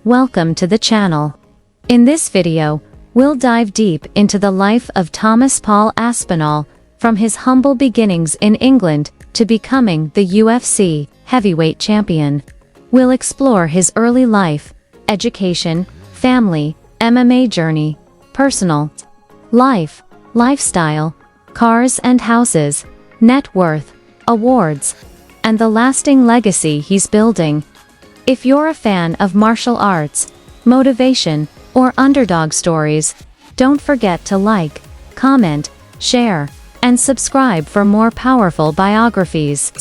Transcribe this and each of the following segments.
welcome to the channel. In this video, we'll dive deep into the life of Thomas Paul Aspinall, from his humble beginnings in England to becoming the UFC Heavyweight Champion. We'll explore his early life, education, family, MMA journey, personal life, lifestyle, cars and houses, net worth, awards, and the lasting legacy he's building. If you're a fan of martial arts, motivation, or underdog stories, don't forget to like, comment, share, and subscribe for more powerful biographies.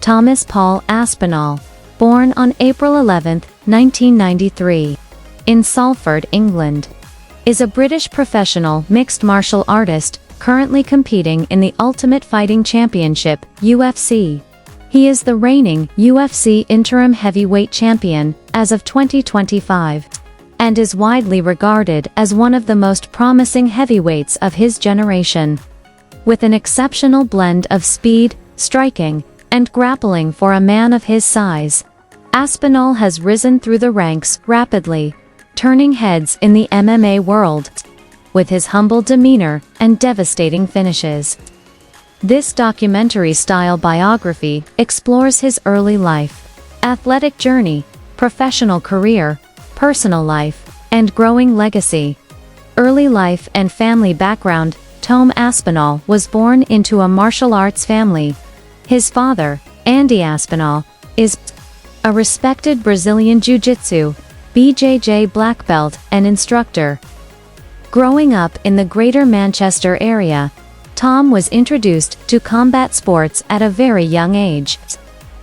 Thomas Paul Aspinall, born on April 11, 1993, in Salford, England, is a British professional mixed martial artist currently competing in the Ultimate Fighting Championship, UFC. He is the reigning UFC Interim Heavyweight Champion as of 2025, and is widely regarded as one of the most promising heavyweights of his generation. With an exceptional blend of speed, striking, and grappling for a man of his size, Aspinall has risen through the ranks rapidly, turning heads in the MMA world with his humble demeanor and devastating finishes. This documentary-style biography explores his early life, athletic journey, professional career, personal life, and growing legacy. Early life and family background. Thomas Aspinall was born into a martial arts family. His father, Andy Aspinall, is a respected Brazilian Jiu-Jitsu (BJJ) black belt and instructor. Growing up in the Greater Manchester area, Tom was introduced to combat sports at a very young age.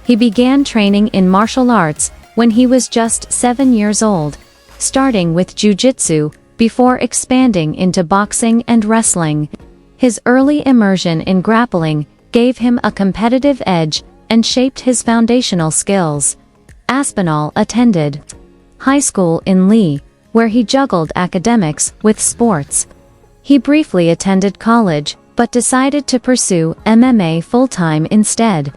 He began training in martial arts when he was just 7 years old, starting with jiu-jitsu before expanding into boxing and wrestling. His early immersion in grappling gave him a competitive edge and shaped his foundational skills. Aspinall attended high school in Lee, where he juggled academics with sports. He briefly attended college, but decided to pursue MMA full-time instead.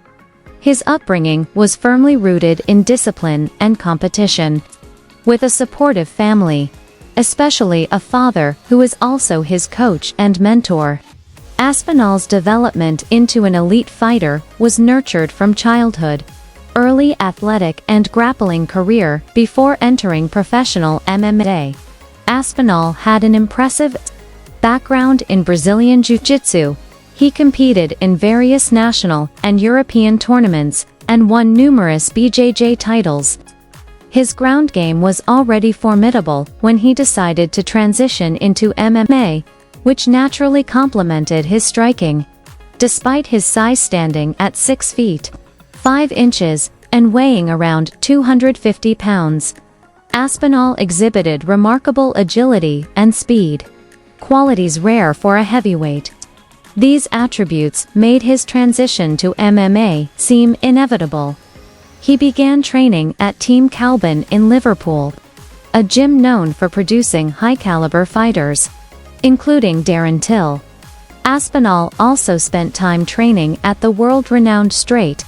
His upbringing was firmly rooted in discipline and competition. With a supportive family, especially a father who is also his coach and mentor, Aspinall's development into an elite fighter was nurtured from childhood. Early athletic and grappling career before entering professional MMA. Aspinall had an impressive background in Brazilian Jiu-Jitsu. He competed in various national and European tournaments, and won numerous BJJ titles. His ground game was already formidable when he decided to transition into MMA, which naturally complemented his striking. Despite his size, standing at 6 feet, 5 inches, and weighing around 250 pounds, Aspinall exhibited remarkable agility and speed, qualities rare for a heavyweight. These attributes made his transition to MMA seem inevitable. He began training at Team Calbin in Liverpool, a gym known for producing high-caliber fighters, including Darren Till. Aspinall also spent time training at the world-renowned Straight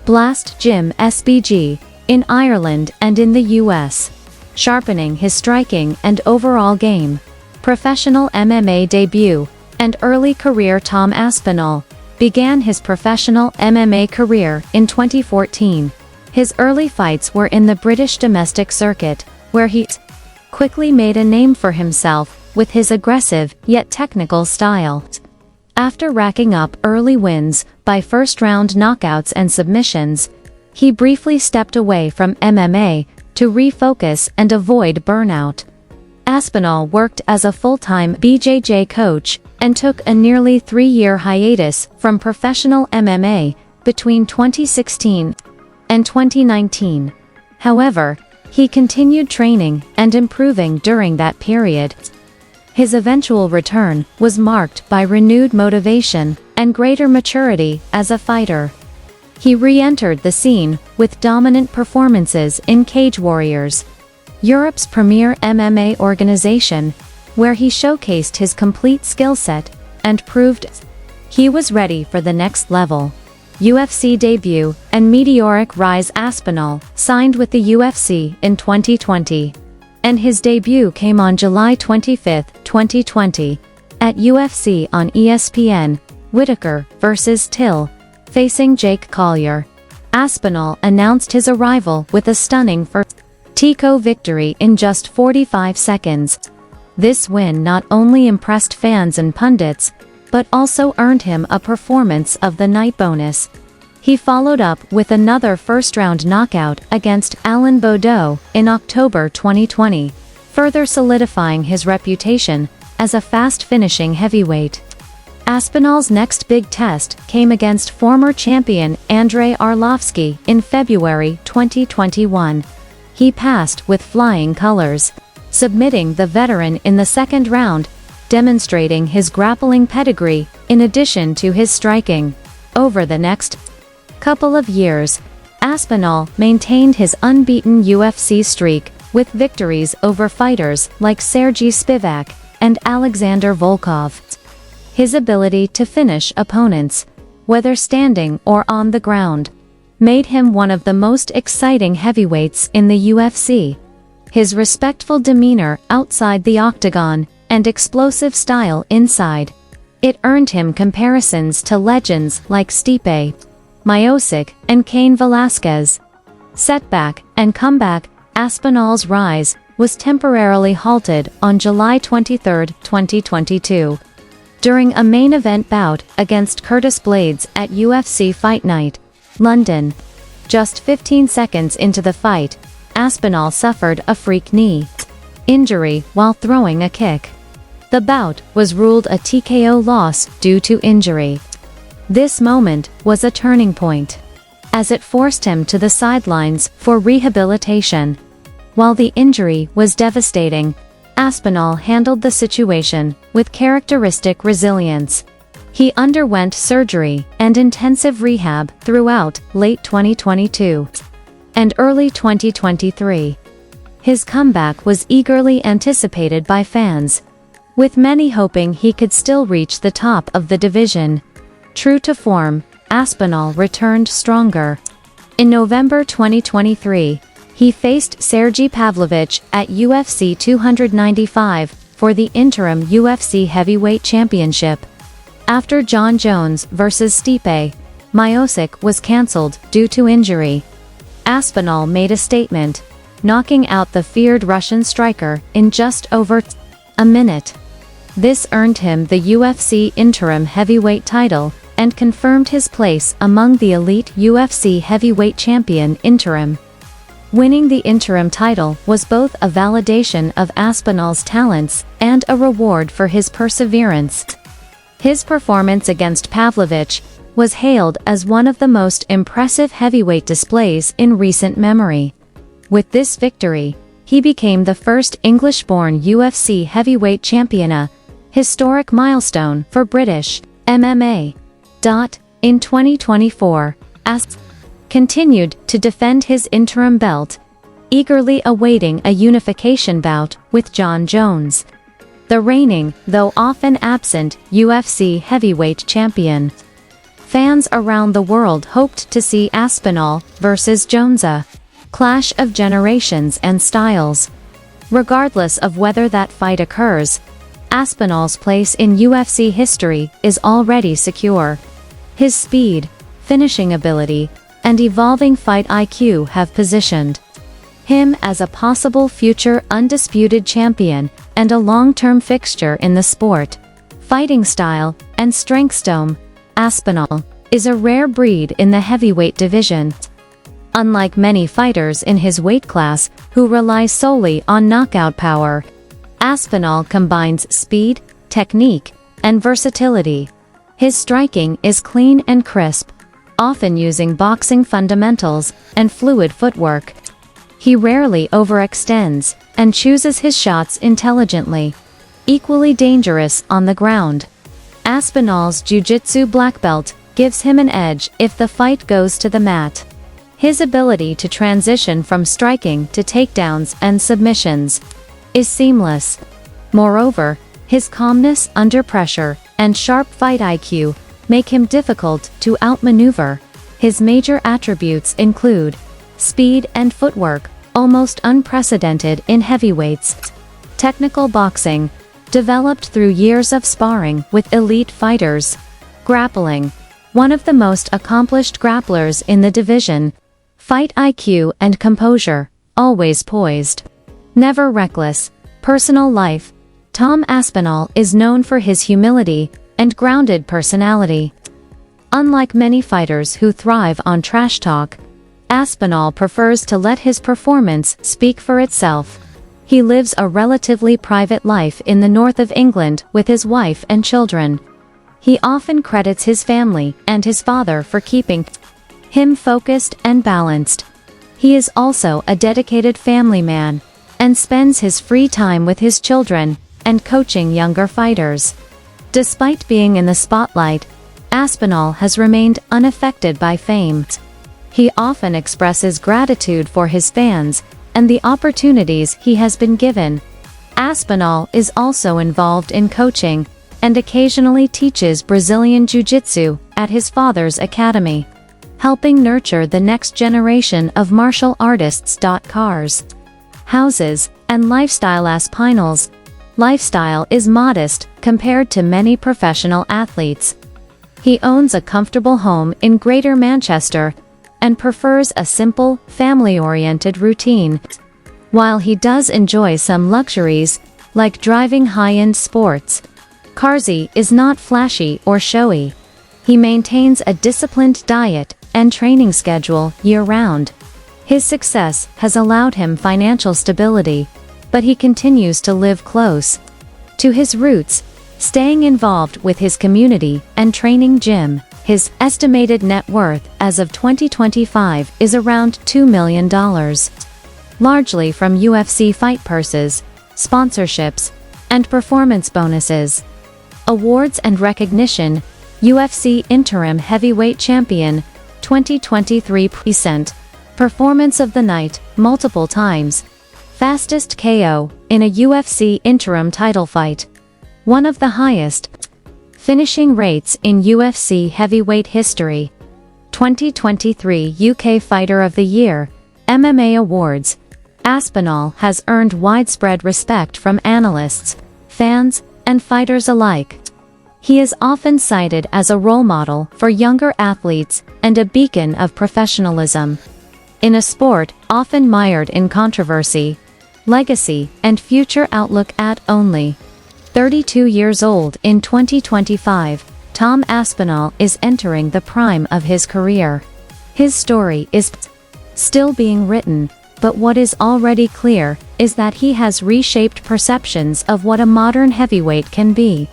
Blast Gym (SBG) in Ireland and in the US, sharpening his striking and overall game. Professional MMA debut and early career. Tom Aspinall began his professional MMA career in 2014. His early fights were in the British domestic circuit, where he quickly made a name for himself with his aggressive yet technical style. After racking up early wins by first-round knockouts and submissions, he briefly stepped away from MMA to refocus and avoid burnout. Aspinall worked as a full-time BJJ coach and took a nearly 3-year hiatus from professional MMA between 2016 and 2019. However, he continued training and improving during that period. His eventual return was marked by renewed motivation and greater maturity as a fighter. He re-entered the scene with dominant performances in Cage Warriors, Europe's premier MMA organization, where he showcased his complete skill set and proved he was ready for the next level. UFC debut, and meteoric rise. Aspinall signed with the UFC in 2020. And his debut came on July 25, 2020, at UFC on ESPN, Whitaker vs. Till, facing Jake Collier. Aspinall announced his arrival with a stunning first TKO victory in just 45 seconds. This win not only impressed fans and pundits, but also earned him a Performance of the Night bonus. He followed up with another first-round knockout against Alan Baudot in October 2020, further solidifying his reputation as a fast-finishing heavyweight. Aspinall's next big test came against former champion Andrei Arlovski in February 2021. He passed with flying colors, submitting the veteran in the second round, demonstrating his grappling pedigree in addition to his striking. Over the next couple of years, Aspinall maintained his unbeaten UFC streak with victories over fighters like Sergey Spivak and Alexander Volkov. His ability to finish opponents, whether standing or on the ground, made him one of the most exciting heavyweights in the UFC. His respectful demeanor outside the octagon and explosive style inside, it earned him comparisons to legends like Stipe Miocic and Cain Velasquez. Setback and comeback. Aspinall's rise was temporarily halted on July 23, 2022. During a main event bout against Curtis Blades at UFC Fight Night, London. Just 15 seconds into the fight, Aspinall suffered a freak knee injury while throwing a kick. The bout was ruled a TKO loss due to injury. This moment was a turning point, as it forced him to the sidelines for rehabilitation. While the injury was devastating, Aspinall handled the situation with characteristic resilience. He underwent surgery and intensive rehab throughout late 2022 and early 2023. His comeback was eagerly anticipated by fans, with many hoping he could still reach the top of the division. True to form, Aspinall returned stronger. In November 2023, he faced Sergey Pavlovich at UFC 295 for the interim UFC Heavyweight Championship. After Jon Jones vs. Stipe Miocic was cancelled due to injury, Aspinall made a statement, knocking out the feared Russian striker in just over a minute. This earned him the UFC Interim Heavyweight title and confirmed his place among the elite UFC Heavyweight Champion interim. Winning the interim title was both a validation of Aspinall's talents and a reward for his perseverance. His performance against Pavlovich was hailed as one of the most impressive heavyweight displays in recent memory. With this victory, he became the first English-born UFC heavyweight champion, a historic milestone for British MMA. In 2024, Aspinall continued to defend his interim belt, eagerly awaiting a unification bout with Jon Jones, the reigning, though often absent, UFC heavyweight champion. Fans around the world hoped to see Aspinall versus Jones, a clash of generations and styles. Regardless of whether that fight occurs, Aspinall's place in UFC history is already secure. His speed, finishing ability, and evolving fight IQ have positioned him as a possible future undisputed champion and a long-term fixture in the sport. Fighting style and strength. Aspinall is a rare breed in the heavyweight division. Unlike many fighters in his weight class who rely solely on knockout power, Aspinall combines speed, technique, and versatility. His striking is clean and crisp, often using boxing fundamentals and fluid footwork. He rarely overextends and chooses his shots intelligently. Equally dangerous on the ground, Aspinall's jiu-jitsu black belt gives him an edge if the fight goes to the mat. His ability to transition from striking to takedowns and submissions is seamless. Moreover, his calmness under pressure and sharp fight IQ make him difficult to outmaneuver His major attributes include speed and footwork, almost unprecedented in heavyweights. Technical boxing, developed through years of sparring with elite fighters. Grappling, one of the most accomplished grapplers in the division. Fight IQ and composure, always poised. Never reckless. Personal life, Tom Aspinall is known for his humility and grounded personality. Unlike many fighters who thrive on trash talk, Aspinall prefers to let his performance speak for itself. He lives a relatively private life in the north of England with his wife and children. He often credits his family and his father for keeping him focused and balanced. He is also a dedicated family man and spends his free time with his children and coaching younger fighters. Despite being in the spotlight, Aspinall has remained unaffected by fame. He often expresses gratitude for his fans and the opportunities he has been given. Aspinall is also involved in coaching and occasionally teaches Brazilian Jiu-Jitsu at his father's academy, helping nurture the next generation of martial artists. Cars, houses, and lifestyle. Aspinall's lifestyle is modest compared to many professional athletes. He owns a comfortable home in Greater Manchester and prefers a simple, family-oriented routine. While he does enjoy some luxuries, like driving high-end sports, Karzy is not flashy or showy. He maintains a disciplined diet and training schedule year-round. His success has allowed him financial stability, but he continues to live close to his roots, staying involved with his community and training gym. His estimated net worth as of 2025 is around $2 million, largely from UFC fight purses, sponsorships, and performance bonuses. Awards and recognition: UFC Interim Heavyweight Champion, 2023 Present, Performance of the Night, multiple times. Fastest KO in a UFC interim title fight. One of the highest finishing rates in UFC heavyweight history. 2023 UK Fighter of the Year, MMA Awards. Aspinall has earned widespread respect from analysts, fans, and fighters alike. He is often cited as a role model for younger athletes and a beacon of professionalism. In a sport often mired in controversy, legacy, and future outlook. At only 32 years old in 2025, Tom Aspinall is entering the prime of his career. His story is still being written, but what is already clear is that he has reshaped perceptions of what a modern heavyweight can be.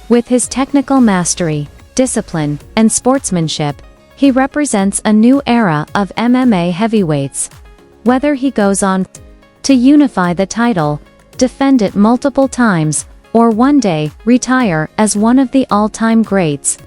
With his technical mastery, discipline, and sportsmanship, he represents a new era of MMA heavyweights. Whether he goes on to unify the title, defend it multiple times, or one day retire as one of the all-time greats,